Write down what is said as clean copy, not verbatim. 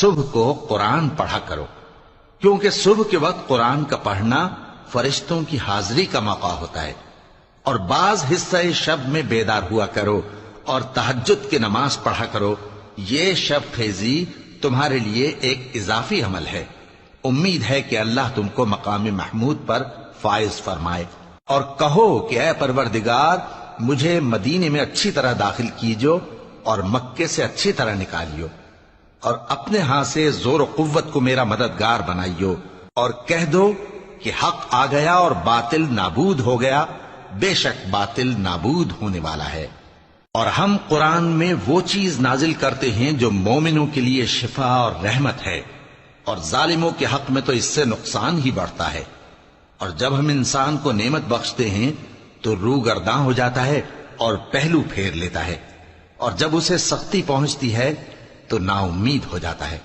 صبح کو قرآن پڑھا کرو، کیونکہ صبح کے وقت قرآن کا پڑھنا فرشتوں کی حاضری کا موقع ہوتا ہے۔ اور بعض حصہ شب میں بیدار ہوا کرو اور تہجد کی نماز پڑھا کرو، یہ شب خیزی تمہارے لیے ایک اضافی عمل ہے۔ امید ہے کہ اللہ تم کو مقام محمود پر فائز فرمائے۔ اور کہو کہ اے پروردگار، مجھے مدینے میں اچھی طرح داخل کیجو اور مکے سے اچھی طرح نکالیو، اور اپنے ہاں سے زور و قوت کو میرا مددگار بنائیو، اور کہہ دو کہ حق آ گیا اور باطل نابود ہو گیا، بے شک باطل نابود ہونے والا ہے۔ اور ہم قرآن میں وہ چیز نازل کرتے ہیں جو مومنوں کے لیے شفا اور رحمت ہے، اور ظالموں کے حق میں تو اس سے نقصان ہی بڑھتا ہے۔ اور جب ہم انسان کو نعمت بخشتے ہیں تو روح گرداں ہو جاتا ہے اور پہلو پھیر لیتا ہے، اور جب اسے سختی پہنچتی ہے تو نا امید ہو جاتا ہے۔